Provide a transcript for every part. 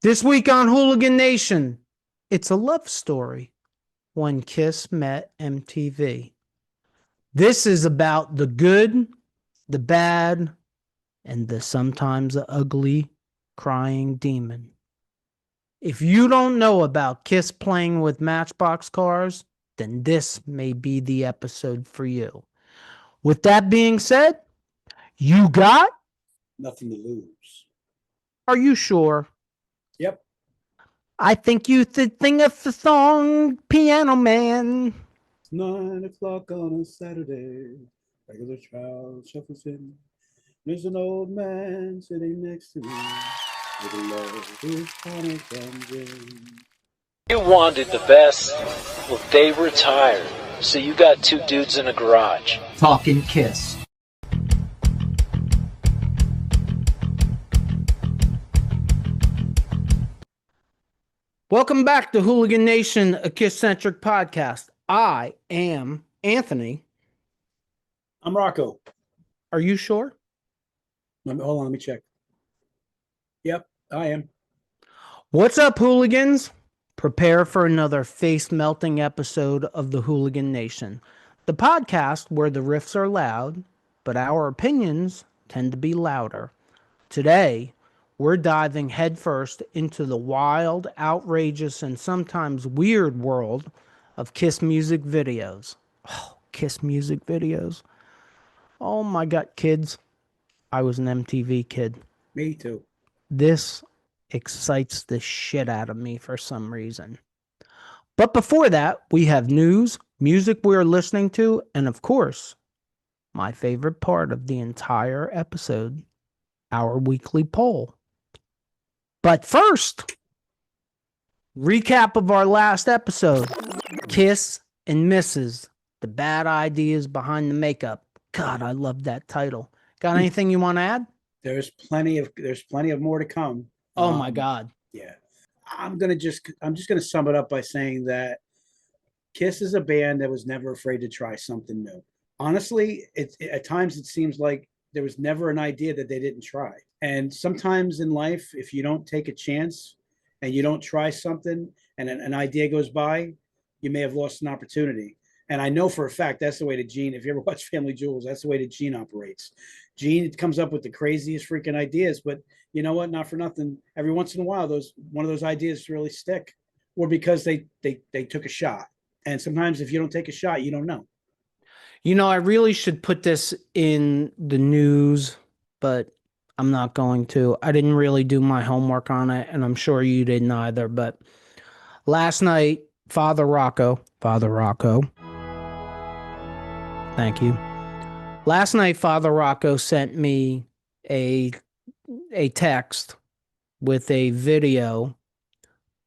This week on Hooligan Nation, it's a love story when KISS met MTV. This is about the good, the bad, and the sometimes ugly crying demon. If you don't know about KISS playing with Matchbox cars, then this may be the episode for you. With that being said, you got? Nothing to lose. Are you sure? Yep. I think you think of the song Piano Man. 9 o'clock on a Saturday. Regular child shuffles in. There's an old man sitting next to me. With a love whose tonic comes in. You wanted the best. Well, they retired. So you got two dudes in a garage. Talking KISS. Welcome back to Hooligan Nation, a KISS-Centric podcast. I am Anthony. I'm Rocco. Are you sure? Hold on, let me check. Yep, I am. What's up, hooligans? Prepare for another face-melting episode of the Hooligan Nation, the podcast where the riffs are loud, but our opinions tend to be louder. Today, we're diving headfirst into the wild, outrageous, and sometimes weird world of KISS music videos. Oh, KISS music videos. Oh my God, kids. I was an MTV kid. Me too. This excites the shit out of me for some reason. But before that, we have news, music we're listening to, and of course, my favorite part of the entire episode, our weekly poll. But first, recap of our last episode. KISS and Mrs. The bad ideas behind the makeup. God, I love that title. Got anything you want to add? There's plenty of more to come. Oh my God. Yeah. I'm just gonna sum it up by saying that KISS is a band that was never afraid to try something new. Honestly, at times it seems like there was never an idea that they didn't try. And sometimes in life, if you don't take a chance and you don't try something and an idea goes by, you may have lost an opportunity. And I know for a fact that's the way that Gene, if you ever watch Family Jewels, that's the way that Gene operates. Gene comes up with the craziest freaking ideas, but you know what? Not for nothing. Every once in a while, one of those ideas really stick, or because they took a shot. And sometimes if you don't take a shot, you don't know. You know, I really should put this in the news, but I'm not going to. I didn't really do my homework on it, and I'm sure you didn't either. But last night, Father Rocco, thank you. Last night, Father Rocco sent me a text with a video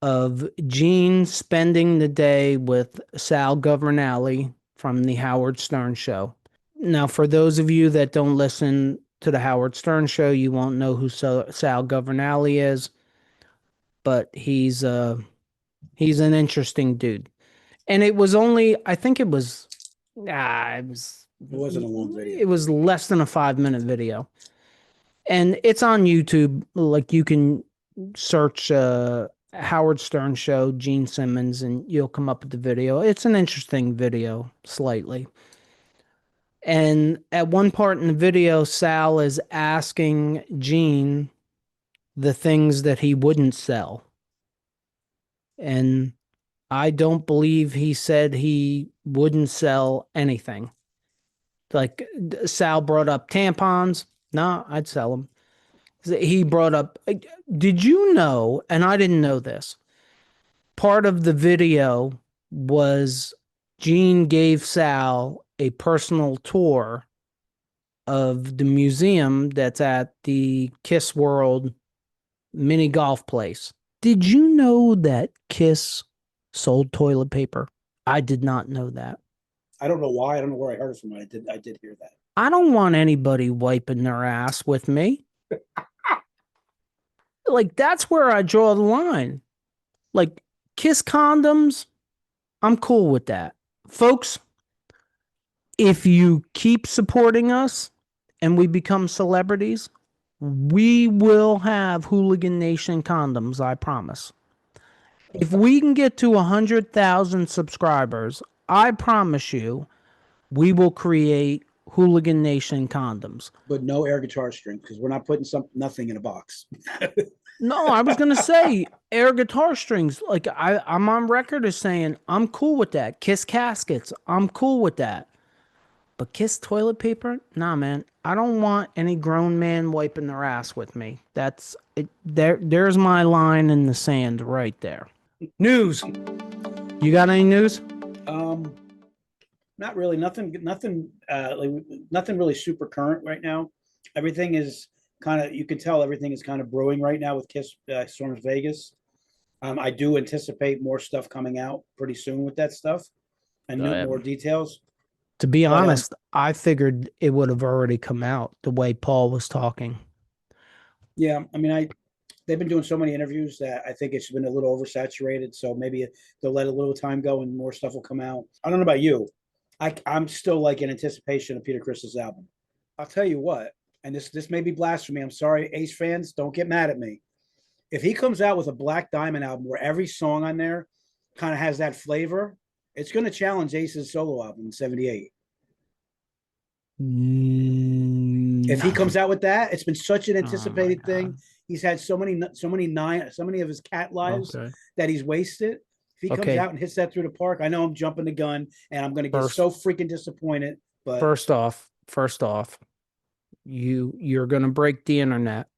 of Gene spending the day with Sal Governale from the Howard Stern Show. Now, for those of you that don't listen to the Howard Stern Show, you won't know who Sal Governale is, but he's an interesting dude. And it was only, I think it wasn't a long video. It was less than a 5-minute video. And it's on YouTube. Like, you can search Howard Stern Show, Gene Simmons, and you'll come up with the video. It's an interesting video, slightly. And at one part in the video, Sal is asking Gene the things that he wouldn't sell. And I don't believe he said he wouldn't sell anything. Like, Sal brought up tampons. No, I'd sell them. He brought up, did you know, and I didn't know this, part of the video was Gene gave Sal a personal tour of the museum that's at the KISS World mini golf place. Did you know that KISS sold toilet paper? I did not know that. I don't know why. I don't know where I heard it from. I did hear that. I don't want anybody wiping their ass with me. Like, that's where I draw the line. Like, KISS condoms, I'm cool with that. Folks, if you keep supporting us and we become celebrities, We will have Hooligan Nation condoms, I promise. If we can get to 100,000 subscribers, I promise you, we will create Hooligan Nation condoms. But no air guitar strings because we're not putting nothing in a box. No, I was gonna say air guitar strings. Like I'm on record as saying I'm cool with that. Kiss caskets, I'm cool with that. But Kiss toilet paper, nah, man. I don't want any grown man wiping their ass with me. That's it. There's my line in the sand right there. News. You got any news? Not really. Nothing. Like nothing really super current right now. Everything is kind of. You can tell everything is kind of brewing right now with Kiss Storms Vegas. I do anticipate more stuff coming out pretty soon with that stuff and more details. To be honest, I figured it would have already come out the way Paul was talking. Yeah, I mean, they've been doing so many interviews that I think it's been a little oversaturated. So maybe they'll let a little time go and more stuff will come out. I don't know about you. I'm still like in anticipation of Peter Criss's album. I'll tell you what, and this may be blasphemy. I'm sorry, Ace fans, don't get mad at me. If he comes out with a Black Diamond album where every song on there kind of has that flavor, it's going to challenge Ace's solo album in '78. If he comes out with that, it's been such an anticipated thing. He's had so many of his cat lives that he's wasted. If he comes out and hits that through the park, I know I'm jumping the gun and I'm going to get so freaking disappointed. But first off, you're going to break the internet.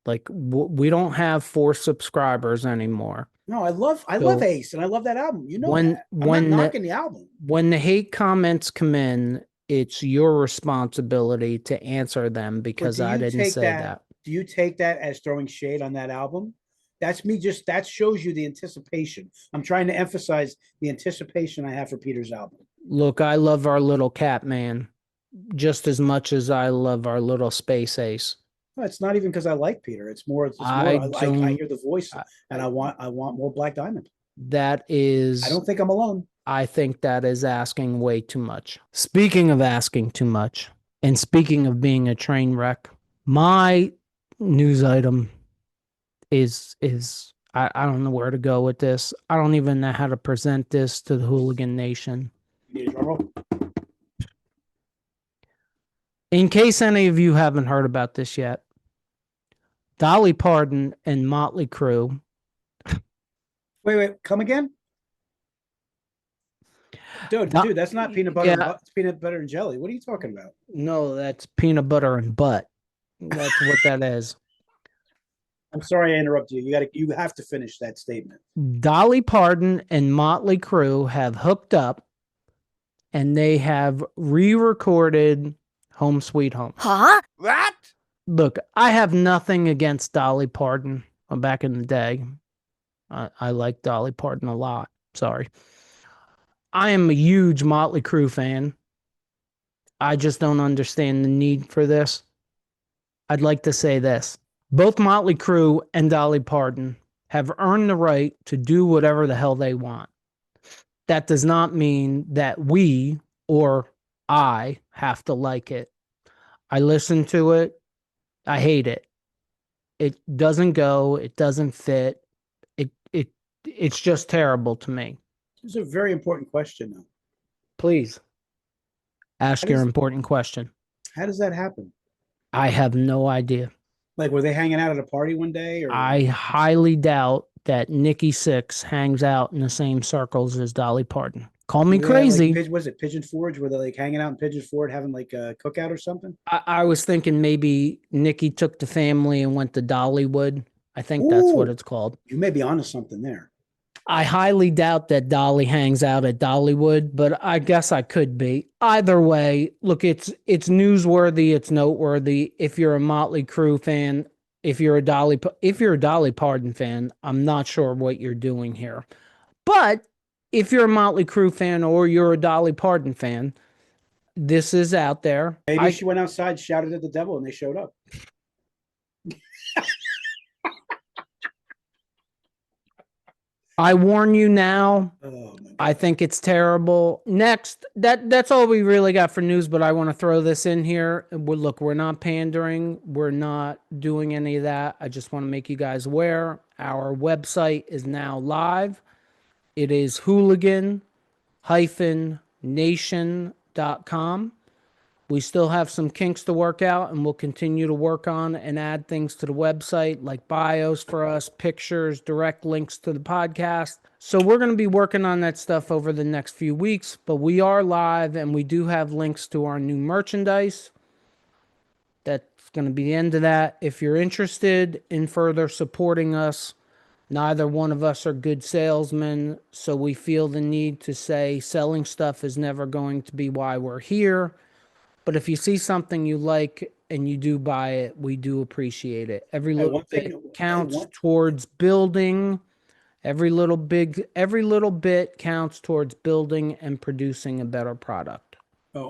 Like we don't have 4 subscribers anymore. No, I love Ace and I love that album. You know, I'm not knocking the album. When the hate comments come in, it's your responsibility to answer them because I didn't say that. Do you take that as throwing shade on that album? That's me. That shows you the anticipation. I'm trying to emphasize the anticipation I have for Peter's album. Look, I love our little cat man just as much as I love our little space ace. No, it's not even because I like Peter. It's more I hear the voice and I want more Black Diamond. That is. I don't think I'm alone. I think that is asking way too much. Speaking of asking too much, and speaking of being a train wreck, my news item is I don't know where to go with this. I don't even know how to present this to the Hooligan Nation. In case any of you haven't heard about this yet, Dolly Parton and Motley Crue. Wait, come again? Dude, that's not peanut butter. It's peanut butter and jelly. What are you talking about? No, that's peanut butter and butt. That's what that is. I'm sorry I interrupted you. You have to finish that statement. Dolly Parton and Motley Crue have hooked up and they have re-recorded Home Sweet Home. Huh? What? Look, I have nothing against Dolly Parton. Back in the day, I like Dolly Parton a lot. Sorry. I am a huge Motley Crue fan. I just don't understand the need for this. I'd like to say this. Both Motley Crue and Dolly Parton have earned the right to do whatever the hell they want. That does not mean that we or I have to like it. I listen to it. I hate it. It doesn't go. It doesn't fit. It's just terrible to me. It's a very important question, though. Please ask your important question. How does that happen? I have no idea. Like, were they hanging out at a party one day? Or I highly doubt that Nikki Sixx hangs out in the same circles as Dolly Parton. Call me crazy. Was it Pigeon Forge? Were they like hanging out in Pigeon Forge having like a cookout or something? I was thinking maybe Nikki took the family and went to Dollywood. I think that's what it's called. You may be onto something there. I highly doubt that Dolly hangs out at Dollywood, but I guess I could be. Either way, look, it's newsworthy, it's noteworthy. If you're a Motley Crue fan, if you're a Dolly Parton fan, I'm not sure what you're doing here. But if you're a Motley Crue fan or you're a Dolly Parton fan, this is out there. Maybe she went outside, shouted at the devil, and they showed up. I warn you now. Oh my I God. think it's terrible. Next, that's all we really got for news, but I want to throw this in here. Look, we're not pandering. We're not doing any of that. I just want to make you guys aware. Our website is now live. It is hooligan-nation.com. We still have some kinks to work out, and we'll continue to work on and add things to the website like bios for us, pictures, direct links to the podcast. So we're going to be working on that stuff over the next few weeks, but we are live and we do have links to our new merchandise. That's going to be the end of that. If you're interested in further supporting us, neither one of us are good salesmen, so we feel the need to say selling stuff is never going to be why we're here. But if you see something you like and you do buy it, we do appreciate it. Every Hey, little one thing. bit Hey, counts towards building. Every little bit counts towards building and producing a better product.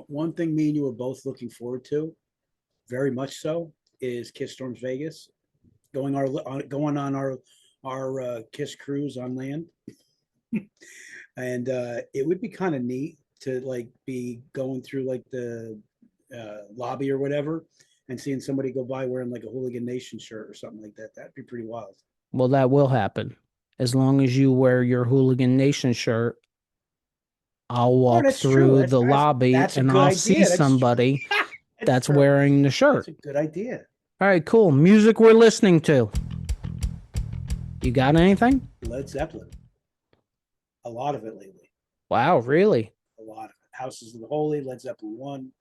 one thing me and you are both looking forward to, very much so, is Kiss Storms Vegas. Going on our Kiss cruise on land. And it would be kind of neat to like be going through like the lobby or whatever and seeing somebody go by wearing like a Hooligan Nation shirt or something like that. That'd be pretty wild. Well, that will happen. As long as you wear your Hooligan Nation shirt, I'll Oh, walk that's true. through the lobby That's a and good I'll see idea. That's true. somebody That's that's true. wearing the That's shirt. a good idea. All right, cool. Music we're listening to. You got anything? Led Zeppelin. A lot of it lately. Wow, really? A lot of it. Houses of the Holy, Led Zeppelin 1.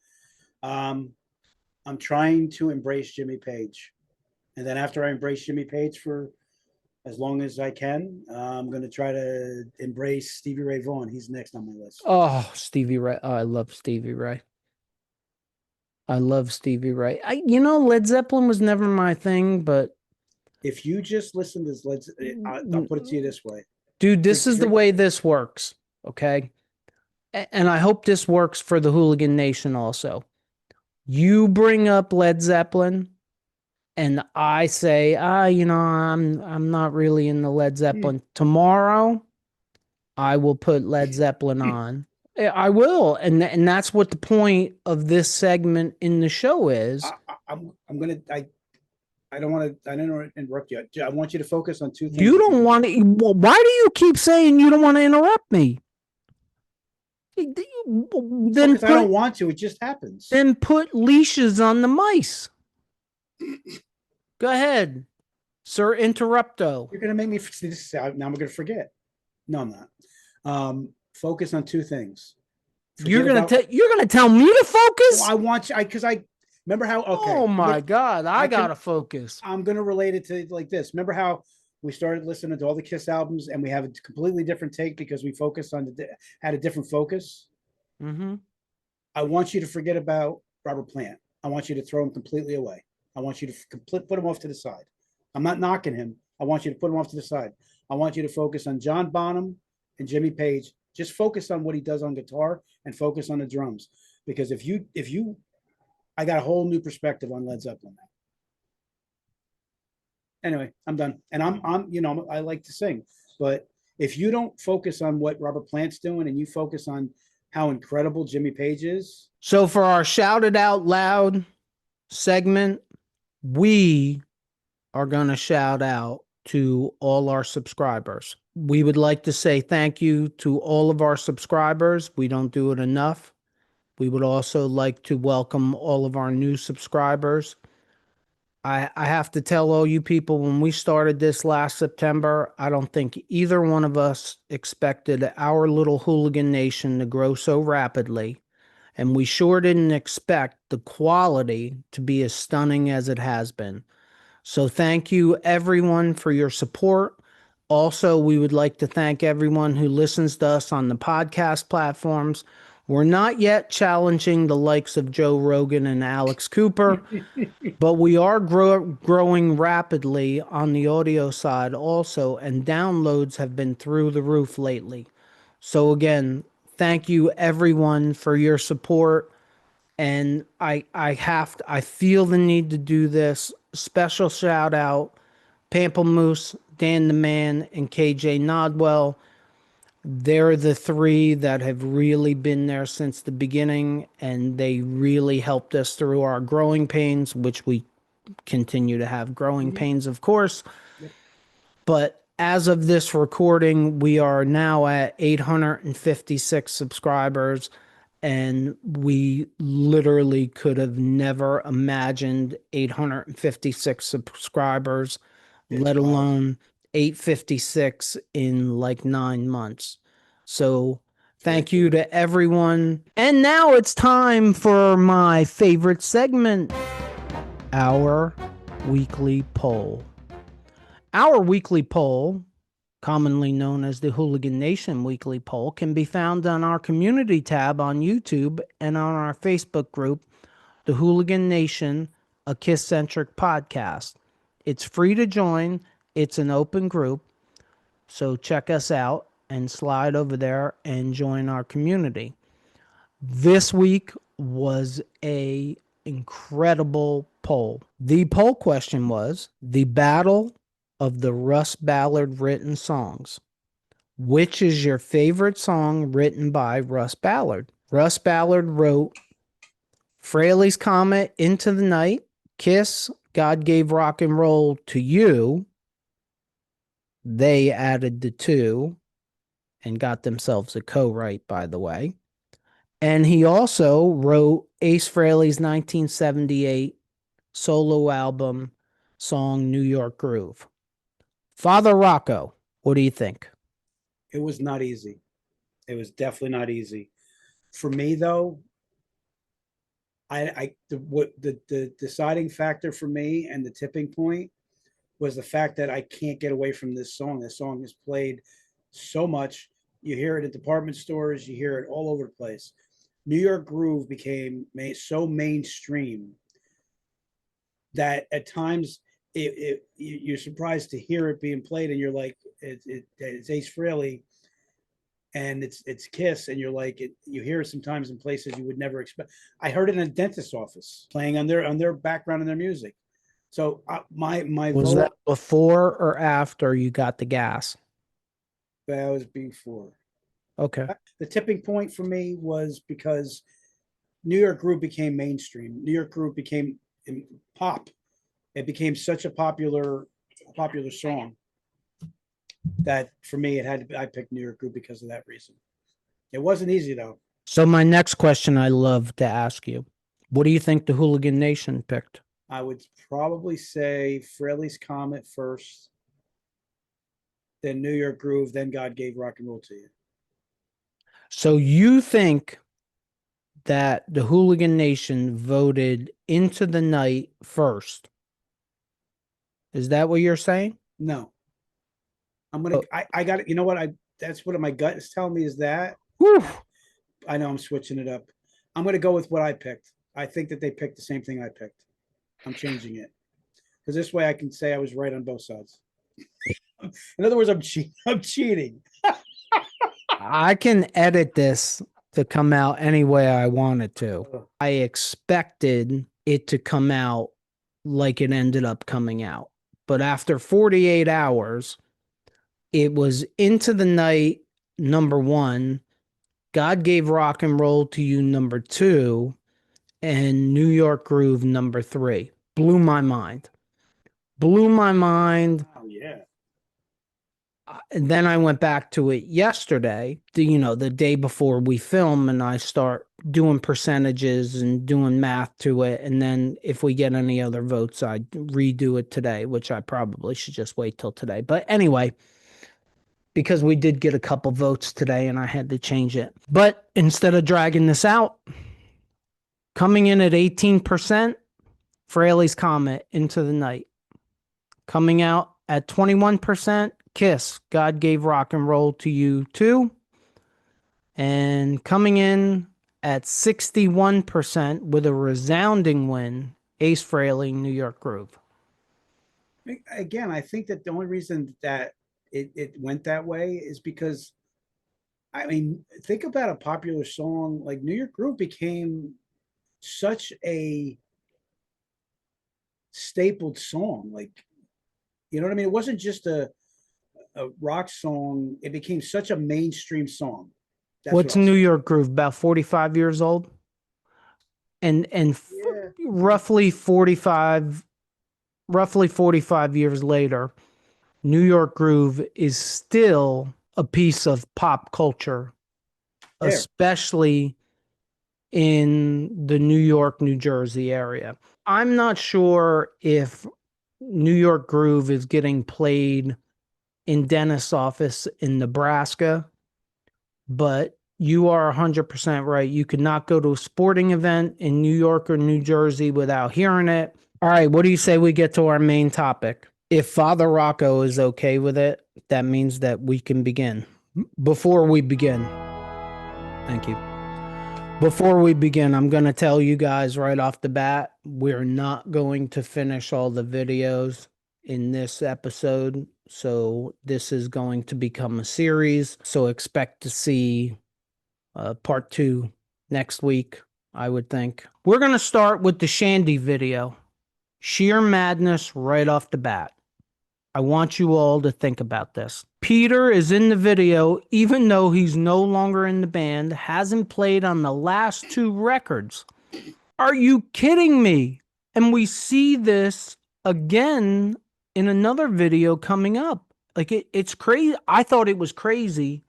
I'm trying to embrace Jimmy Page. And then after I embrace Jimmy Page for as long as I can, I'm going to try to embrace Stevie Ray Vaughan. He's next on my list. Oh, Stevie Ray. Oh, I love Stevie Ray. I love Stevie Ray. Led Zeppelin was never my thing, but If you just listen to this, I'll put it to you this way. dude, this is the way this works, okay? And I hope this works for the Hooligan Nation also. You bring up Led Zeppelin, and I say, I'm not really in the Led Zeppelin. Tomorrow, I will put Led Zeppelin on. I will, and that's what the point of this segment in the show is. I'm gonna. I don't want to interrupt you. I want you to focus on two things. You don't want to. Why do you keep saying you don't want to interrupt me? Then I don't want to. It just happens. Then put leashes on the mice. Go ahead, Sir Interrupto. You're gonna make me this. Now I'm gonna forget. No, I'm not. Focus on two things. You're gonna tell me to focus? Well, I want you because I remember how. Okay. Oh my God, I gotta focus. I'm gonna relate it to like this. Remember how we started listening to all the Kiss albums and we have a completely different take because we focused on had a different focus. Mm-hmm. I want you to forget about Robert Plant. I want you to throw him completely away. I want you to put him off to the side. I'm not knocking him. I want you to put him off to the side. I want you to focus on John Bonham and Jimmy Page. Just focus on what he does on guitar and focus on the drums. Because if you, I got a whole new perspective on Led Zeppelin now. Anyway, I'm done. And I like to sing, but if you don't focus on what Robert Plant's doing and you focus on how incredible Jimmy Page is. So for our Shout It Out Loud segment, we are going to shout out to all our subscribers. We would like to say thank you to all of our subscribers. We don't do it enough. We would also like to welcome all of our new subscribers. I have to tell all you people, when we started this last September, I don't think either one of us expected our little Hooligan Nation to grow so rapidly. And we sure didn't expect the quality to be as stunning as it has been. So thank you, everyone, for your support. Also, we would like to thank everyone who listens to us on the podcast platforms. We're not yet challenging the likes of Joe Rogan and Alex Cooper, but we are growing rapidly on the audio side also, and downloads have been through the roof lately. So again, thank you everyone for your support. And I feel the need to do this. Special shout out, Pamplemousse, Dan the Man, and KJ Nodwell. They're the three that have really been there since the beginning, and they really helped us through our growing pains, which we continue to have growing pains, of course. Yep. But as of this recording, we are now at 856 subscribers, and we literally could have never imagined 856 subscribers, let alone 856 in like 9 months. So thank you to everyone. And now it's time for my favorite segment, our weekly poll. Our weekly poll, commonly known as the Hooligan Nation weekly poll, can be found on our community tab on YouTube and on our Facebook group, the Hooligan Nation, a KISS-Centric podcast. It's free to join. It's an open group. So check us out and slide over there and join our community. This week was a incredible poll. The poll question was the battle of the Russ Ballard written songs. Which is your favorite song written by Russ Ballard? Russ Ballard wrote Fraley's Comet, Into the Night, Kiss, God Gave Rock and Roll to You. They added the two and got themselves a co-write, by the way. And he also wrote Ace Frehley's 1978 solo album song, New York Groove. Father Rocco, what do you think? It was not easy. It was definitely not easy. For me, though, the deciding factor for me and the tipping point was the fact that I can't get away from this song. This song is played so much. You hear it at department stores. You hear it all over the place. New York Groove became so mainstream that at times you're surprised to hear it being played, and you're like, it's Ace Frehley, and it's Kiss, and you're like, you hear it sometimes in places you would never expect. I heard it in a dentist's office playing on their background and their music. So my Was that before or after you got the gas? That was before. Okay. The tipping point for me was because New York Groove became mainstream. New York Groove became pop. It became such a popular song that for me I picked New York Groove because of that reason. It wasn't easy though. So my next question I love to ask you, what do you think the Hooligan Nation picked? I would probably say Fraley's Comet first, then New York Groove, then God Gave Rock and Roll to You. So you think that the Hooligan Nation voted Into the Night first? Is that what you're saying? No. I got it. You know what? That's what my gut is telling me is that. Whew. I know I'm switching it up. I'm going to go with what I picked. I think that they picked the same thing I picked. I'm changing it because this way I can say I was right on both sides. In other words, I'm cheating. I can edit this to come out any way I want it to. I expected it to come out like it ended up coming out. But after 48 hours, it was Into the Night, number 1, God Gave Rock and Roll to You, number 2, and New York Groove, number 3. Blew my mind. Blew my mind. Oh, yeah. And then I went back to it yesterday, the day before we film, and I start doing percentages and doing math to it. And then if we get any other votes, I redo it today, which I probably should just wait till today. But anyway, because we did get a couple votes today and I had to change it. But instead of dragging this out, coming in at 18%, Fraley's Comet, Into the Night. Coming out at 21%, Kiss, God Gave Rock and Roll to You too. And coming in at 61% with a resounding win, Ace Frehley, New York Groove. Again, I think that the only reason that it went that way is because, I mean, think about a popular song like New York Groove became such a stapled song. Like, you know what I mean? It wasn't just a a rock song, it became such a mainstream song. That's What's what I'll New say. York Groove? About 45 years old? Yeah. Roughly 45 years later, New York Groove is still a piece of pop culture, There. especially in the New York, New Jersey area. I'm not sure if New York Groove is getting played in dentist's office in Nebraska, but you are 100% right. You could not go to a sporting event in New York or New Jersey without hearing it. All right, what do you say we get to our main topic? If Father Rocco is okay with it, that means that we can begin. Before we begin, thank you. Before we begin, I'm going to tell you guys right off the bat, we're not going to finish all the videos in this episode. So this is going to become a series. So expect to see part 2 next week, I would think. We're going to start with the Shandy video. Sheer madness right off the bat. I want you all to think about this. Peter is in the video, even though he's no longer in the band, hasn't played on the last 2 records. Are you kidding me? And we see this again in another video coming up. Like it's crazy. I thought it was crazy.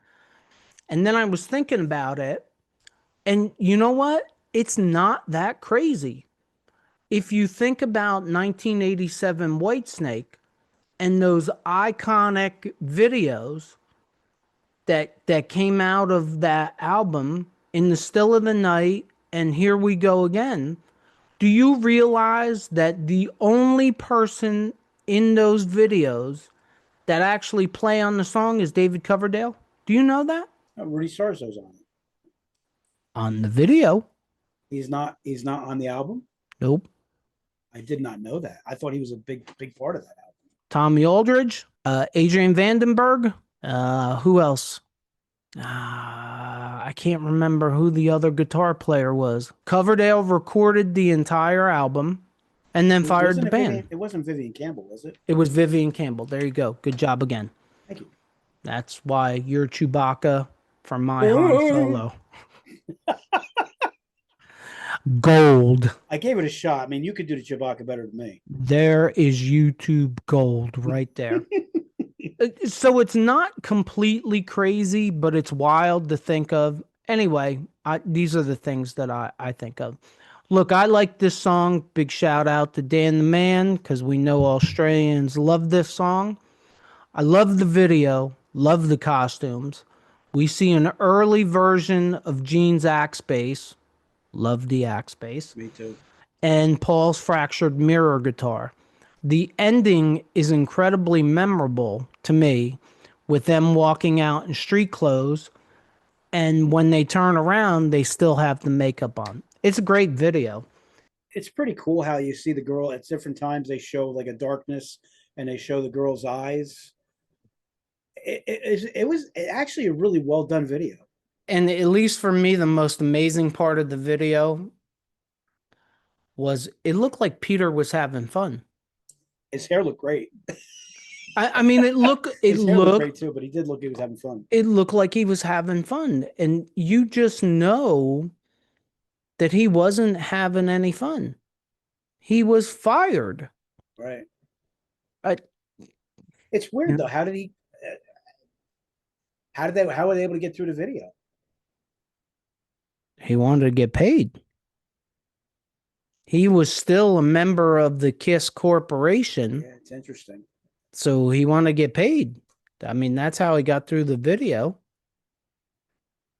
And then I was thinking about it. And you know what? It's not that crazy. If you think about 1987 Whitesnake, and those iconic videos that came out of that album, In the Still of the Night and Here We Go Again, do you realize that the only person in those videos that actually play on the song is David Coverdale? Do you know that? Rudy Sarzo's on it. On the video? He's not on the album. Nope. I did not know that. I thought he was a big part of that album. Tommy Aldridge, Adrian Vandenberg, who else? I can't remember who the other guitar player was. Coverdale recorded the entire album and then fired the band. It wasn't Vivian Campbell, was it? It was Vivian Campbell. There you go. Good job again. Thank you. That's why you're Chewbacca from my Han Solo. Gold. I gave it a shot. I mean, you could do the Chewbacca better than me. There is YouTube gold right there. So it's not completely crazy, but it's wild to think of. Anyway, these are the things that I think of. Look, I like this song. Big shout out to Dan the Man, because we know Australians love this song. I love the video, love the costumes. We see an early version of Gene's axe bass. Love the axe bass. Me too. And Paul's fractured mirror guitar. The ending is incredibly memorable to me, with them walking out in street clothes, and when they turn around, they still have the makeup on. It's a great video. It's pretty cool how you see the girl at different times. They show like a darkness and they show the girl's eyes. It was actually a really well done video. And at least for me, the most amazing part of the video was it looked like Peter was having fun. His hair looked great. I mean, it looked great too, but he was having fun. It looked like he was having fun, and you just know that he wasn't having any fun. He was fired. Right. It's weird though. How were they able to get through the video? He wanted to get paid. He was still a member of the KISS Corporation. Yeah, it's interesting. So he wanted to get paid. I mean, that's how he got through the video.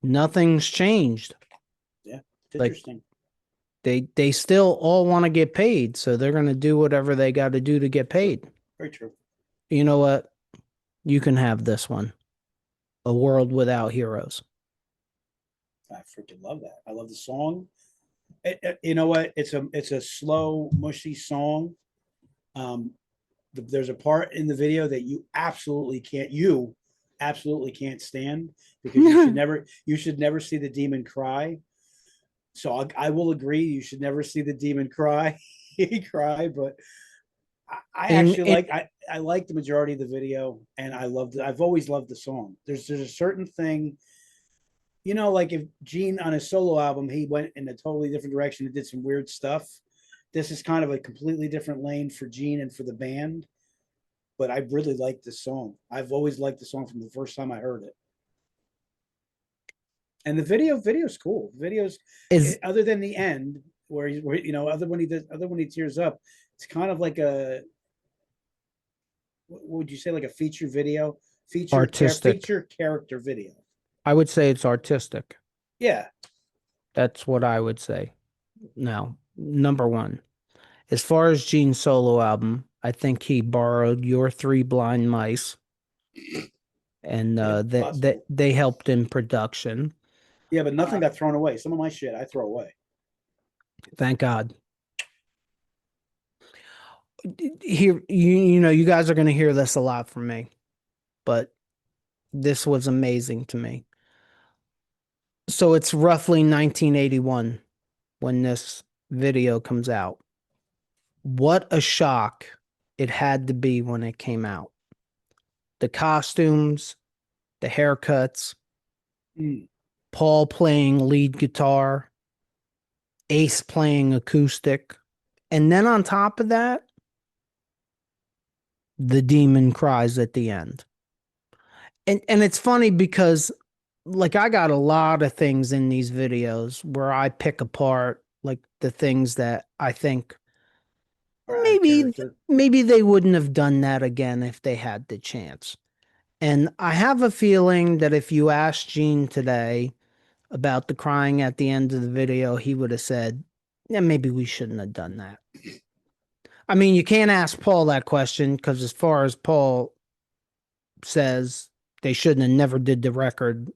Nothing's changed. Yeah, it's interesting. They still all want to get paid, so they're going to do whatever they got to do to get paid. Very true. You know what? You can have this one. A World Without Heroes. I freaking love that. I love the song. You know what? It's a slow, mushy song. There's a part in the video that you absolutely can't stand, because you should never see the demon cry. So I will agree, you should never see the demon cry. He cry, but I In, actually in like I like the majority of the video, and I've always loved the song. There's a certain thing, like if Gene on his solo album he went in a totally different direction and did some weird stuff. This is kind of a completely different lane for Gene and for the band. But I really like this song. I've always liked the song from the first time I heard it. And the video's cool. Videos is other than the end where other when he tears up, it's kind of like a what would you say, like a feature video, artistic. feature character video. I would say it's artistic. Yeah, That's what I would say. Now, number one, as far as Gene's solo album, I think he borrowed Your Three Blind Mice, and yeah, possible. they helped in production. Yeah, but nothing got thrown away. Some of my shit I throw away. Thank God. Here, you guys are going to hear this a lot from me, but this was amazing to me. So it's roughly 1981 when this video comes out. What a shock it had to be when it came out. The costumes, the haircuts, Paul playing lead guitar, Ace playing acoustic, and then on top of that, the demon cries at the end. And it's funny because like I got a lot of things in these videos where I pick apart like the things that I think maybe they wouldn't have done that again if they had the chance. And I have a feeling that if you asked Gene today about the crying at the end of the video, he would have said, yeah, maybe we shouldn't have done that. I mean, you can't ask Paul that question because as far as Paul says, they shouldn't have never did the record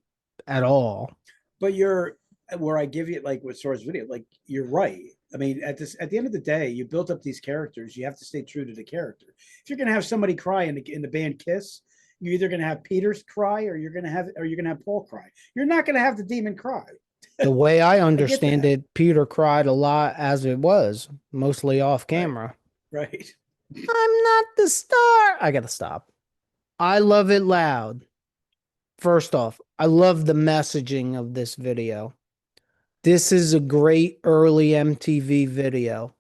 at all. But you're where I give you like with Sora's video, like you're right. I mean, at the end of the day, you built up these characters. You have to stay true to the character. If you're gonna have somebody cry in the band Kiss, you're either gonna have Peter's cry or you're gonna have Paul cry. You're not gonna have the demon cry. The way I understand it, Peter cried a lot as it was, mostly off camera. Right. I'm not the star. I gotta stop. I love it loud. First off, I love the messaging of this video. This is a great early MTV video.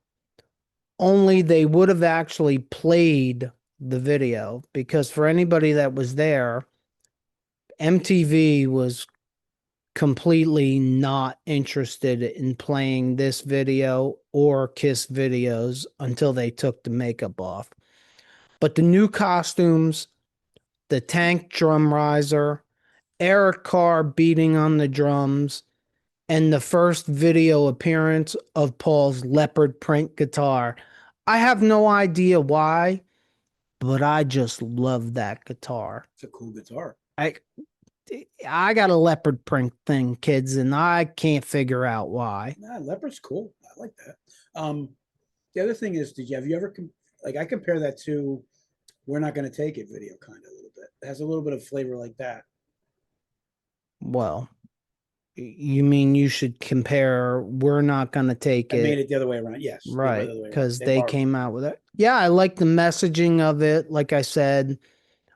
Only they would have actually played the video because for anybody that was there, MTV was completely not interested in playing this video or Kiss videos until they took the makeup off. But the new costumes, the tank drum riser, Eric Carr beating on the drums, and the first video appearance of Paul's leopard print guitar. I have no idea why, but I just love that guitar. It's a cool guitar. I got a leopard print thing, kids, and I can't figure out why. Nah, leopard's cool. I like that. The other thing is, have you ever I compare that to "We're Not Gonna Take It" video, kind of a little bit. It has a little bit of flavor like that. Well, you mean you should compare "We're Not Gonna Take It"? I made it the other way around. Yes, right, because they came out with it. Yeah, I like the messaging of it. Like I said.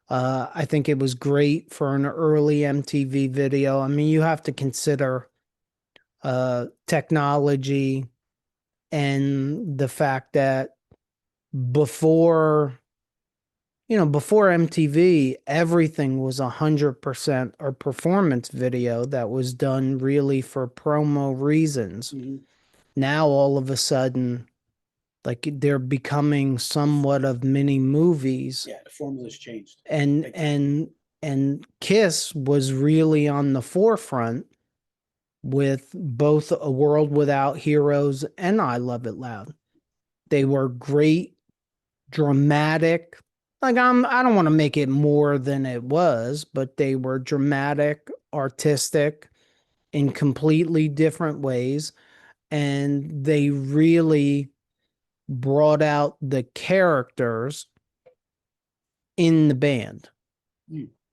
I think it was great for an early MTV video. I mean, you have to consider technology and the fact that before MTV, everything was 100% a performance video that was done really for promo reasons. Mm-hmm. Now, all of a sudden, like they're becoming somewhat of mini movies. Yeah, the formula's changed. And KISS was really on the forefront with both A World Without Heroes and I Love It Loud. They were great, dramatic. Like I don't want to make it more than it was, but they were dramatic, artistic in completely different ways. And they really brought out the characters in the band.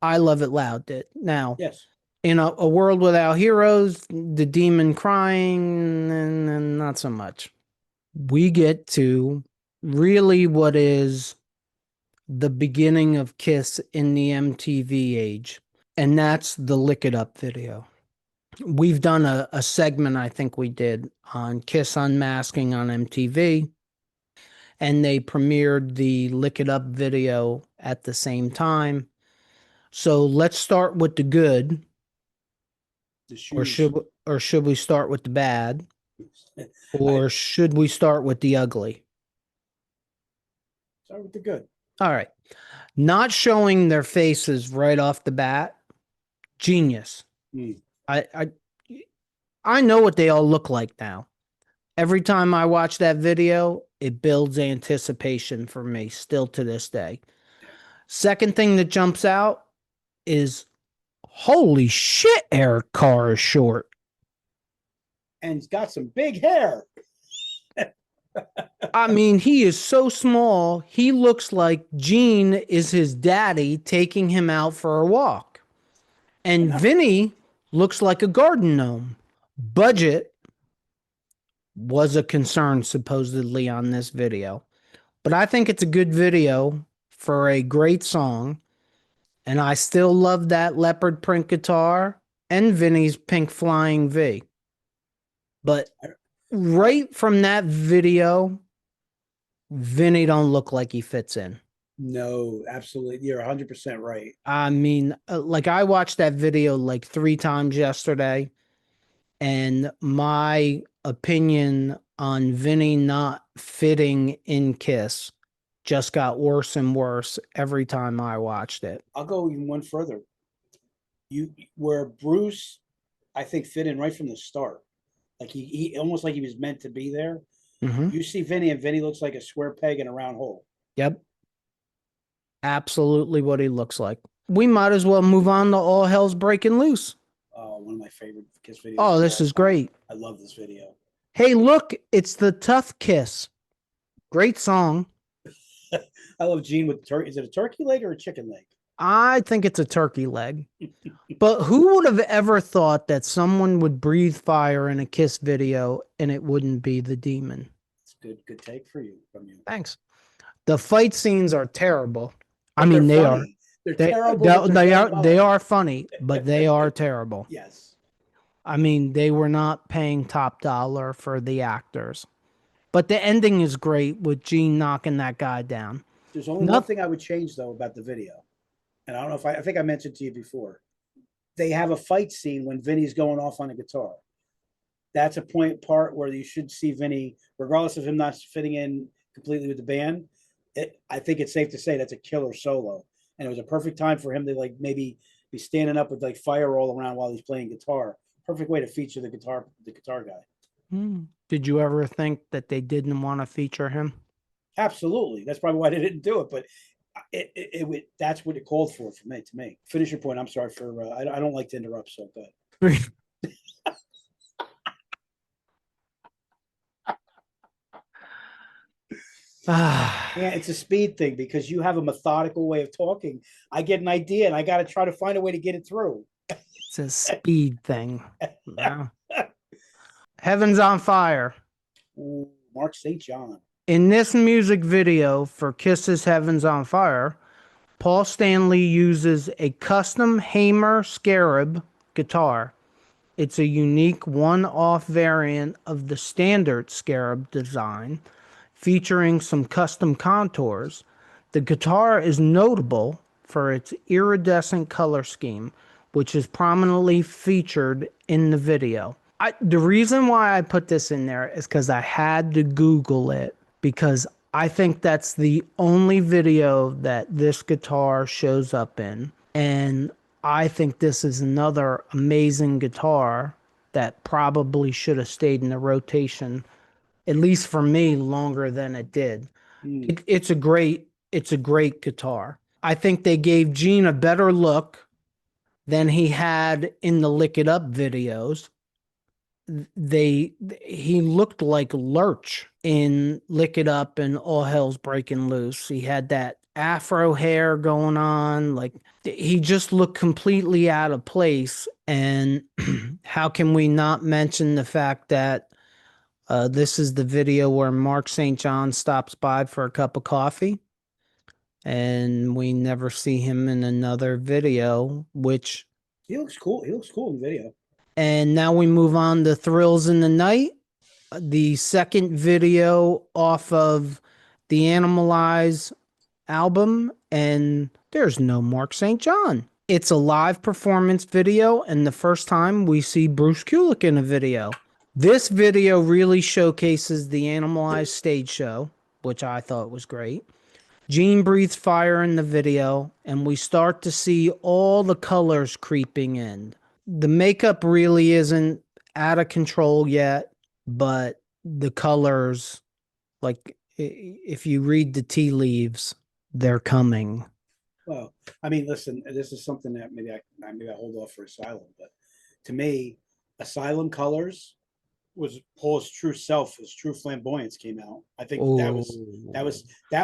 I Love It Loud did. Now, yes, in a World Without Heroes, the demon crying, and not so much. We get to really what is the beginning of KISS in the MTV age, and that's the Lick It Up video. We've done a segment, I think we did, on KISS Unmasking on MTV, and they premiered the Lick It Up video at the same time. So let's start with the good, The or shoes. should we start with the bad, or I should we start with the ugly? start with the good. All right. Not showing their faces right off the bat, genius. Mm. I know what they all look like now. Every time I watch that video, it builds anticipation for me still to this day. Second thing that jumps out is, holy shit, Eric Carr is short. And he's got some big hair. I mean, he is so small, he looks like Gene is his daddy taking him out for a walk. And Vinny looks like a garden gnome. Budget was a concern supposedly on this video, but I think it's a good video for a great song. And I still love that leopard print guitar and Vinny's pink flying V. But right from that video, Vinny don't look like he fits in. No, absolutely. You're 100% right. I mean, like I watched that video like 3 times yesterday, and my opinion on Vinny not fitting in KISS just got worse and worse every time I watched it. I'll go even one further. Where Bruce, I think, fit in right from the start. Like he almost like he was meant to be there. Mm-hmm. You see Vinny, and Vinny looks like a square peg in a round hole. Yep. Absolutely what he looks like. We might as well move on to All Hell's Breaking Loose. Oh, one of my favorite KISS videos. Oh, this is great. I love this video. Hey, look, it's the Tough Kiss. Great song. I love Gene with turkey. Is it a turkey leg or a chicken leg? I think it's a turkey leg. But who would have ever thought that someone would breathe fire in a KISS video and it wouldn't be the Demon? It's good take from you. Thanks. The fight scenes are terrible. But I mean, they are. funny. They're terrible. They are funny, but they are terrible. Yes. I mean, they were not paying top dollar for the actors. But the ending is great with Gene knocking that guy down. There's only one thing I would change though about the video. And I don't know if I think I mentioned to you before. They have a fight scene when Vinny's going off on a guitar. That's a part where you should see Vinny, regardless of him not fitting in completely with the band. I think it's safe to say that's a killer solo. And it was a perfect time for him to like maybe be standing up with like fire all around while he's playing guitar. Perfect way to feature the guitar guy. Did you ever think that they didn't want to feature him? Absolutely. That's probably why they didn't do it, but that's what it called for me. To me, finish your point. I'm sorry for I don't like to interrupt, so good. Yeah, it's a speed thing because you have a methodical way of talking. I get an idea and I got to try to find a way to get it through. It's a speed thing. Yeah. Heaven's on Fire. Ooh, Mark St. John. In this music video for Kiss's Heaven's on Fire, Paul Stanley uses a custom Hamer Scarab guitar. It's a unique one-off variant of the standard Scarab design, featuring some custom contours. The guitar is notable for its iridescent color scheme, which is prominently featured in the video. The reason why I put this in there is because I had to Google it, because I think that's the only video that this guitar shows up in. And I think this is another amazing guitar that probably should have stayed in the rotation, at least for me, longer than it did. It's a great guitar. I think they gave Gene a better look than he had in the Lick It Up videos. He looked like Lurch in Lick It Up and All Hell's Breaking Loose. He had that afro hair going on. Like, he just looked completely out of place. And how can we not mention the fact that This is the video where Mark St. John stops by for a cup of coffee, and we never see him in another video, which, He looks cool. He looks cool in the video. and now we move on to Thrills in the Night, the second video off of the Animalize album, and there's no Mark St. John. It's a live performance video, and the first time we see Bruce Kulick in a video. This video really showcases the Animalized stage show, which I thought was great. Gene breathes fire in the video, and we start to see all the colors creeping in. The makeup really isn't out of control yet, but the colors, like if you read the tea leaves, they're coming. Well, I mean, listen, this is something that maybe I hold off for Asylum, but to me, Asylum colors was Paul's true self, his true flamboyance came out. I think that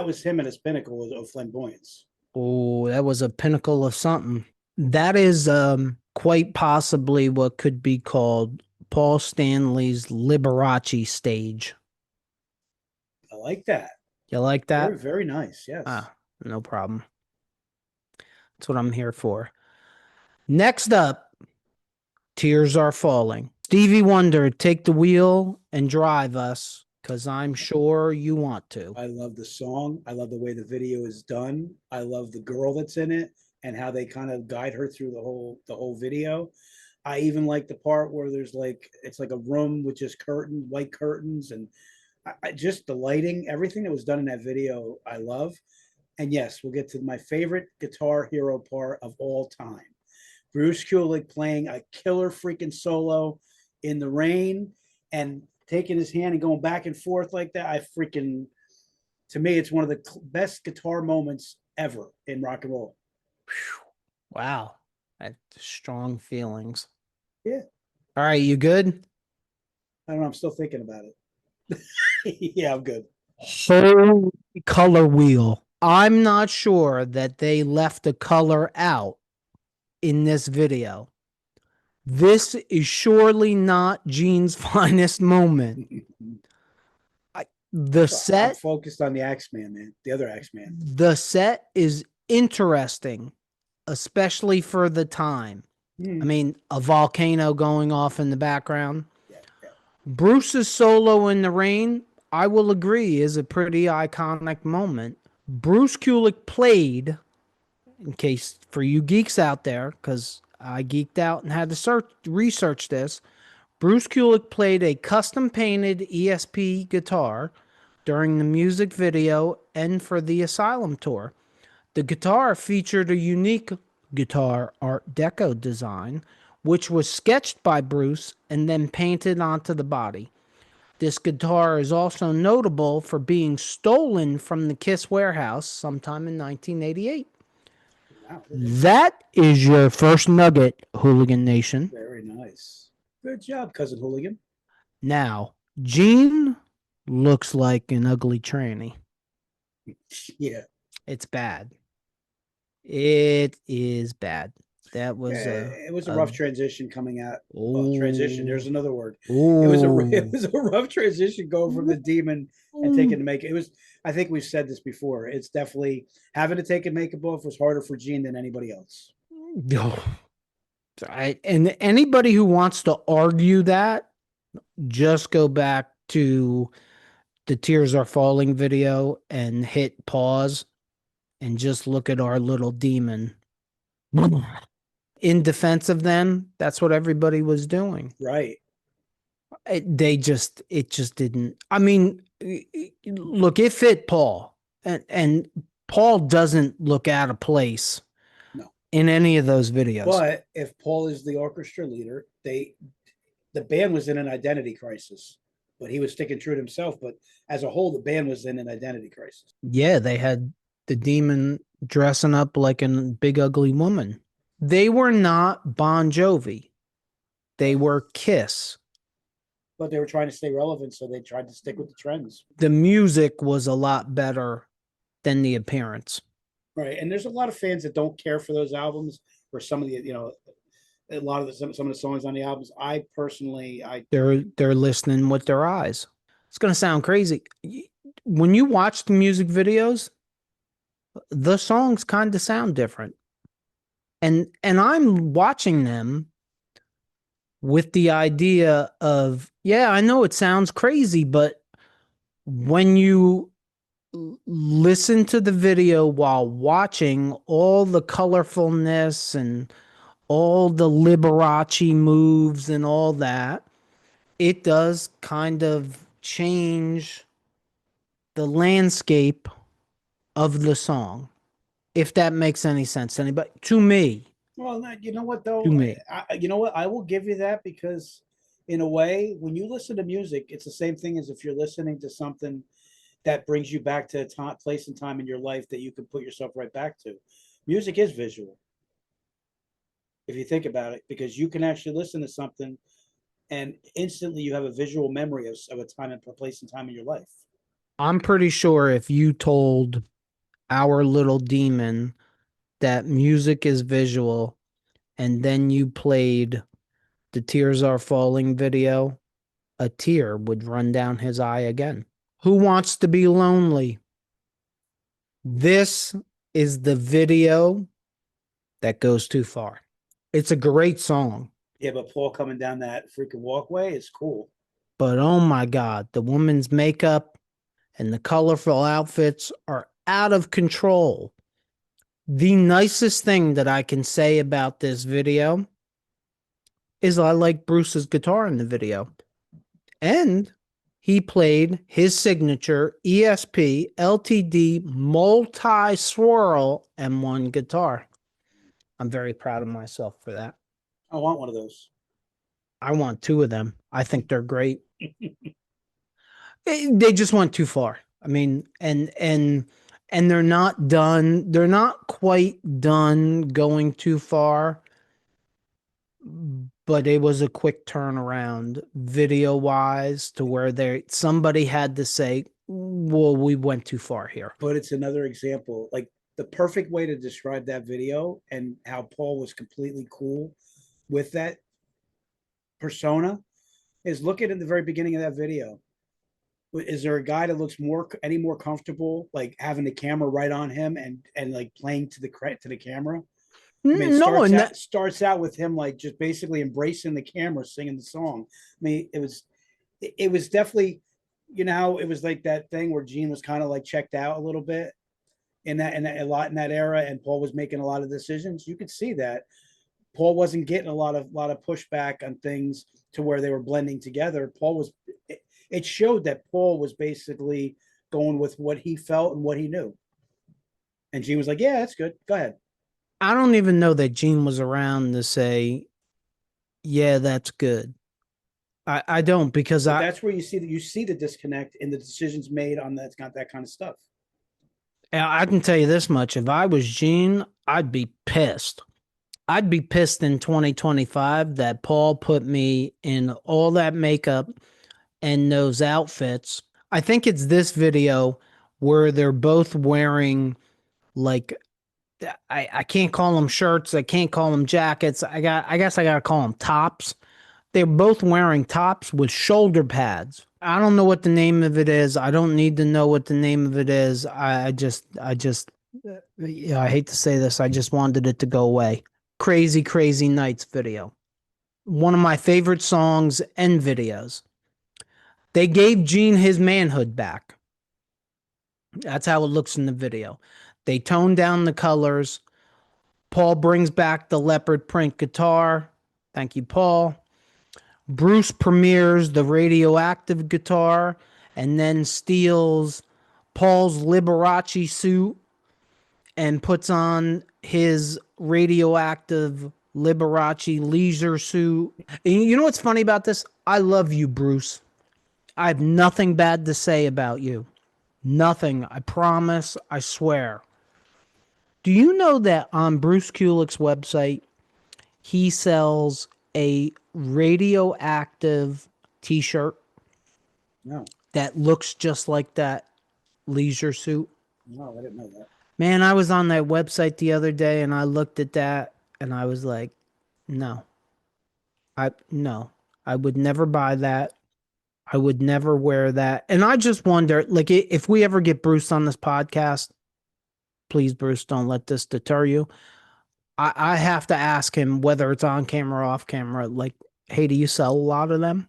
was him at his pinnacle of flamboyance. Oh, that was a pinnacle of something. That is quite possibly what could be called Paul Stanley's Liberace stage. I like that. You like that? Very, very nice. Yes. No problem. That's what I'm here for. Next up, Tears Are Falling. Stevie Wonder, take the wheel and drive us, because I'm sure you want to. I love the song. I love the way the video is done. I love the girl that's in it and how they kind of guide her through the whole video. I even like the part where there's it's like a room with just white curtains, and just the lighting, everything that was done in that video, I love. And yes, we'll get to my favorite guitar hero part of all time. Bruce Kulick playing a killer freaking solo in the rain and taking his hand and going back and forth like that. To me, it's one of the best guitar moments ever in rock and roll. Wow. That's strong feelings. Yeah. All right, you good? I don't know. I'm still thinking about it. Yeah, I'm good. Whole color wheel. I'm not sure that they left the color out in this video. This is surely not Gene's finest moment. I'm focused on the Axeman, man. The other Axeman. The set is interesting, especially for the time. I mean, a volcano going off in the background. Yeah. Bruce's solo in the rain, I will agree, is a pretty iconic moment. Bruce Kulick played, in case for you geeks out there, because I geeked out and had to research this, Bruce Kulick played a custom-painted ESP guitar during the music video and for the Asylum tour. The guitar featured a unique guitar Art Deco design, which was sketched by Bruce and then painted onto the body. This guitar is also notable for being stolen from the KISS warehouse sometime in 1988. Wow. That is your first nugget, Hooligan Nation. Very nice. Good job, Cousin Hooligan. Now, Gene looks like an ugly tranny. Yeah. It's bad. It is bad. That was it was a rough transition coming out. Transition. There's another word. Ooh. It was a rough transition going from the demon and taking the makeup. It was. I think we've said this before. It's definitely having to take a makeup off was harder for Gene than anybody else. And anybody who wants to argue that, just go back to the Tears Are Falling video and hit pause and just look at our little demon. In defense of them, that's what everybody was doing. Right. It just didn't. I mean, look, it fit Paul, and Paul doesn't look out of place. No. In any of those videos. But if Paul is the orchestra leader, the band was in an identity crisis, but he was sticking true to himself. But as a whole, the band was in an identity crisis. Yeah, they had the demon dressing up like a big ugly woman. They were not Bon Jovi. They were KISS. But they were trying to stay relevant, so they tried to stick with the trends. The music was a lot better than the appearance. Right. And there's a lot of fans that don't care for those albums, or some of the, a lot of some of the songs on the albums. I personally, They're listening with their eyes. It's gonna sound crazy. When you watch the music videos, the songs kind of sound different. And I'm watching them with the idea of, yeah, I know it sounds crazy, but when you listen to the video while watching all the colorfulness and all the Liberace moves and all that, it does kind of change the landscape of the song, if that makes any sense to anybody. To me, well, you know what to though, me. you know what, I will give you that because, in a way, when you listen to music, it's the same thing as if you're listening to something that brings you back to a time, place and time in your life that you can put yourself right back to. Music is visual, if you think about it, because you can actually listen to something and instantly you have a visual memory of a time and place and time in your life. I'm pretty sure if you told our little demon that music is visual and then you played the Tears Are Falling video, a tear would run down his eye again. Who wants to be lonely? This is the video that goes too far. It's a great song, Yeah, but Paul coming down that freaking walkway is cool. but oh my God, the woman's makeup and the colorful outfits are out of control. The nicest thing that I can say about this video is I like Bruce's guitar in the video. And he played his signature ESP LTD multi swirl M1 guitar. I'm very proud of myself for that. I want one of those. I want two of them. I think they're great. They just went too far. I mean, and they're not done. They're not quite done going too far, but it was a quick turnaround video wise to where somebody had to say, well, we went too far here. But it's another example, like the perfect way to describe that video and how Paul was completely cool with that persona is look at the very beginning of that video. Is there a guy that looks any more comfortable like having the camera right on him and like playing to the camera? I mean, No, and that starts out with him like just basically embracing the camera, singing the song. I mean, it was definitely, you know, how it was like that thing where Gene was kind of like checked out a little bit a lot in that era, and Paul was making a lot of decisions. You could see that Paul wasn't getting a lot of pushback on things to where they were blending together. It showed that Paul was basically going with what he felt and what he knew. And Gene was like, "Yeah, that's good. Go ahead." I don't even know that Gene was around to say, yeah, that's good. I don't, because But that's where you see the disconnect in the decisions made on that kind of stuff. I can tell you this much. If I was Gene, I'd be pissed. I'd be pissed in 2025 that Paul put me in all that makeup and those outfits. I think it's this video where they're both wearing, like, I can't call them shirts, I can't call them jackets. I guess I gotta call them tops. They're both wearing tops with shoulder pads. I don't know what the name of it is. I don't need to know what the name of it is. Yeah, I hate to say this. I just wanted it to go away. Crazy, Crazy Nights video. One of my favorite songs and videos. They gave Gene his manhood back. That's how it looks in the video. They toned down the colors. Paul brings back the leopard print guitar. Thank you, Paul. Bruce premieres the radioactive guitar and then steals Paul's Liberace suit and puts on his radioactive Liberace leisure suit. And you know what's funny about this? I love you, Bruce. I have nothing bad to say about you. Nothing. I promise. I swear. Do you know that on Bruce Kulick's website, he sells a radioactive t-shirt No, that looks just like that leisure suit? no, I didn't know that. Man, I was on that website the other day and I looked at that and I was like, no, No, I would never buy that. I would never wear that. And I just wonder, like, if we ever get Bruce on this podcast, please, Bruce, don't let this deter you. I have to ask him, whether it's on camera or off camera, like, hey, do you sell a lot of them?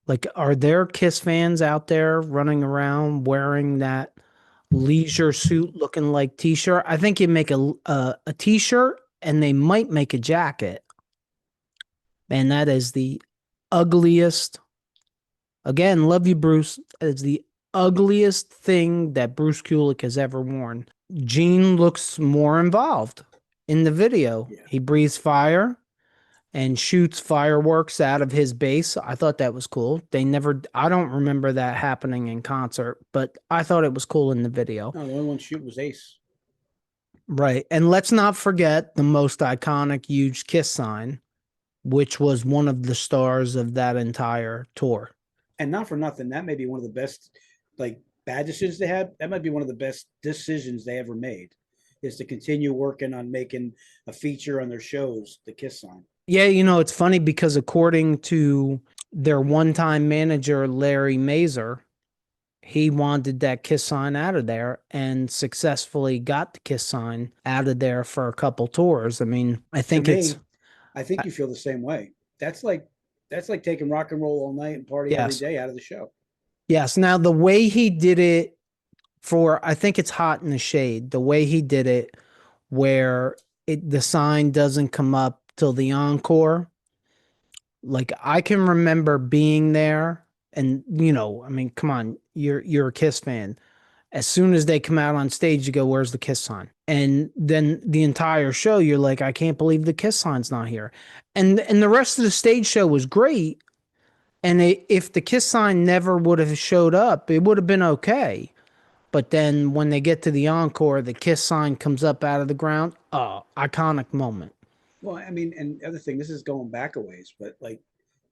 Like, are there Kiss fans out there running around wearing that leisure suit looking like t-shirt? I think you make a t-shirt and they might make a jacket. Man, that is the ugliest. Again, love you, Bruce. It's the ugliest thing that Bruce Kulick has ever worn. Gene looks more involved in the video. Yeah. He breathes fire and shoots fireworks out of his base. I thought that was cool. I don't remember that happening in concert, but I thought it was cool in the video. No, the only one shoot was Ace. Right. And let's not forget the most iconic huge Kiss sign, which was one of the stars of that entire tour. And not for nothing, that may be one of the best, like, bad decisions they had. That might be one of the best decisions they ever made, is to continue working on making a feature on their shows, the Kiss sign. Yeah, it's funny because according to their one-time manager, Larry Mazer, he wanted that Kiss sign out of there and successfully got the Kiss sign out of there for a couple tours. I mean, I think I think you feel the same way. That's like taking Rock and Roll All Night and Party Every Day out of the show. Yes. Now, the way he did it I think it's Hot in the Shade, the way he did it, where the sign doesn't come up till the encore. Like, I can remember being there and, I mean, come on, you're a Kiss fan. As soon as they come out on stage, you go, where's the Kiss sign? And then the entire show, you're like, I can't believe the Kiss sign's not here. And the rest of the stage show was great. And if the Kiss sign never would have showed up, it would have been okay. But then when they get to the encore, the Kiss sign comes up out of the ground. Oh, iconic moment. Well, I mean, and the other thing, this is going back a ways, but like,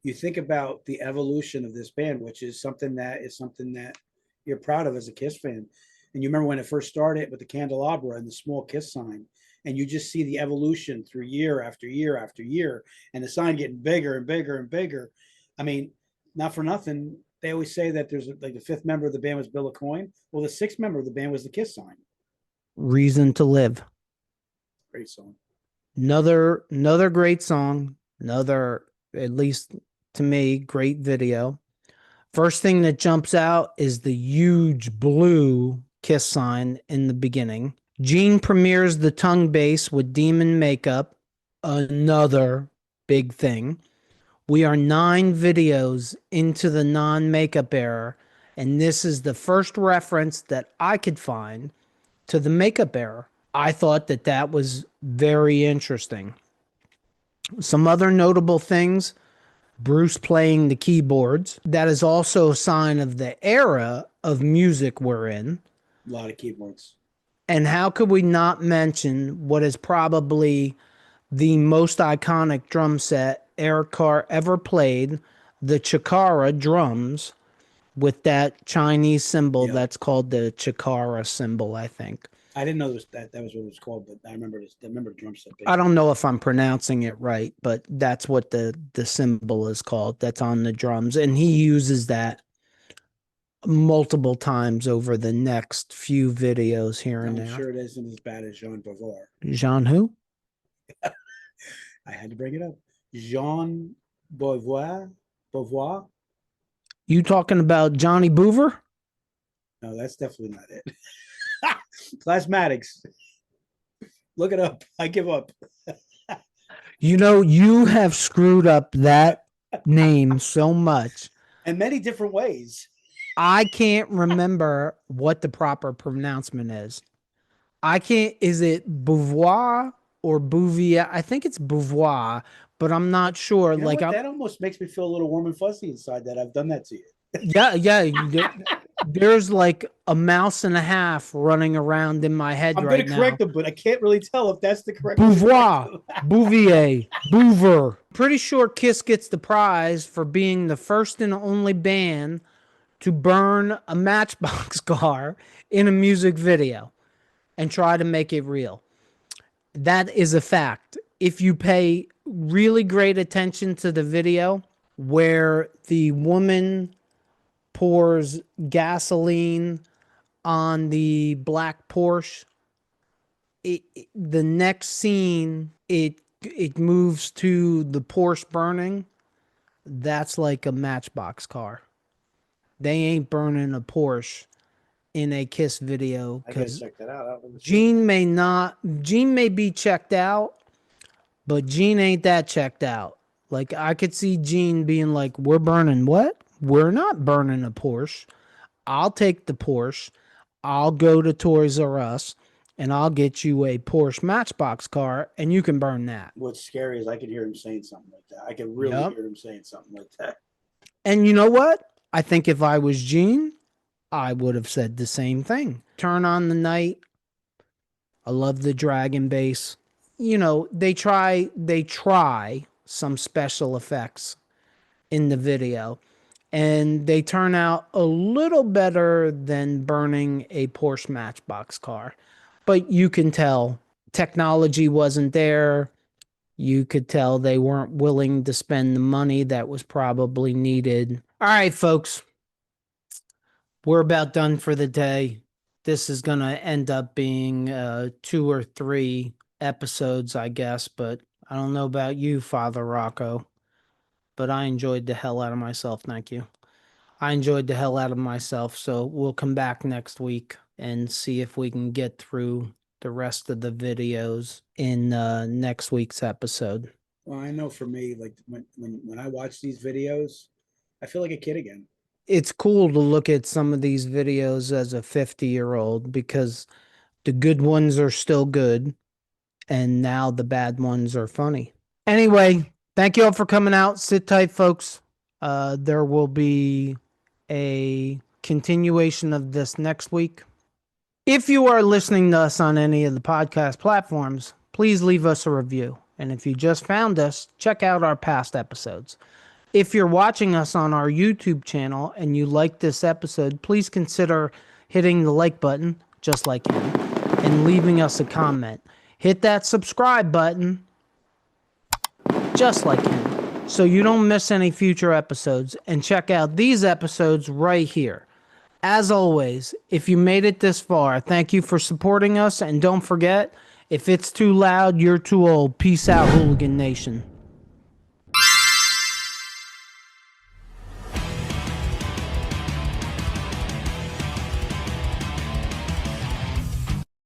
you think about the evolution of this band, which is something that you're proud of as a Kiss fan. And you remember when it first started with the candelabra and the small Kiss sign, and you just see the evolution through year after year after year, and the sign getting bigger and bigger and bigger. I mean, not for nothing, they always say that there's like the fifth member of the band was Bill Aucoin. Well, the sixth member of the band was the Kiss sign. Reason to Live. Great song. Another great song. Another, at least to me, great video. First thing that jumps out is the huge blue Kiss sign in the beginning. Gene premieres the tongue bass with Demon makeup. Another big thing. We are 9 videos into the non-makeup era, and this is the first reference that I could find to the makeup era. I thought that was very interesting. Some other notable things: Bruce playing the keyboards. That is also a sign of the era of music we're in. A lot of keyboards. And how could we not mention what is probably the most iconic drum set Eric Carr ever played, the Chikara drums, with that Chinese symbol that's called the Chikara symbol, I think. I didn't know that was what it was called, but I remember the drum set. I don't know if I'm pronouncing it right, but that's what the symbol is called. That's on the drums. And he uses that multiple times over the next few videos here and there. I'm sure it isn't as bad as Jean Beauvoir. Jean who? I had to bring it up. Jean Beauvoir. Beauvoir? You talking about Johnny Boover? No, that's definitely not it. Plasmatics. Look it up. I give up. You have screwed up that name so much. In many different ways. I can't remember what the proper pronouncement is. Is it Beauvoir or Bouvier? I think it's Beauvoir, but I'm not sure. That almost makes me feel a little warm and fuzzy inside that I've done that to you. Yeah. There's like a mouse and a half running around in my head right now. I'm going to correct them, but I can't really tell if that's the correct Beauvoir, Bouvier, Boover. Pretty sure KISS gets the prize for being the first and only band to burn a Matchbox car in a music video and try to make it real. That is a fact. if you pay really great attention to the video where the woman pours gasoline on the black Porsche, the next scene, it moves to the Porsche burning. That's like a Matchbox car. They ain't burning a Porsche in a KISS video I gotta because check that out. I don't understand. Gene may be checked out, but Gene ain't that checked out. Like, I could see Gene being like, we're burning what? We're not burning a Porsche. I'll take the Porsche. I'll go to Toys R Us and I'll get you a Porsche Matchbox car and you can burn that. What's scary is I could hear him saying something like that. I could really Yep. hear him saying something like that. And you know what? I think if I was Gene, I would have said the same thing. Turn on the night. I love the dragon bass. You know, they try some special effects in the video, and they turn out a little better than burning a Porsche Matchbox car. But you can tell technology wasn't there. You could tell they weren't willing to spend the money that was probably needed. All right, folks. We're about done for the day. This is going to end up being 2 or 3 episodes, I guess, but I don't know about you, Father Rocco, but I enjoyed the hell out of myself. Thank you. I enjoyed the hell out of myself, so we'll come back next week and see if we can get through the rest of the videos in next week's episode. Well, I know for me, like when I watch these videos, I feel like a kid again. It's cool to look at some of these videos as a 50-year-old because the good ones are still good and now the bad ones are funny. Anyway, thank you all for coming out. Sit tight, folks. There will be a continuation of this next week. If you are listening to us on any of the podcast platforms, please leave us a review. And if you just found us, check out our past episodes. If you're watching us on our YouTube channel and you like this episode, please consider hitting the like button, just like him, and leaving us a comment. Hit that subscribe button, just like him, so you don't miss any future episodes. And check out these episodes right here. As always, if you made it this far, thank you for supporting us. And don't forget, if it's too loud, you're too old. Peace out, Hooligan Nation.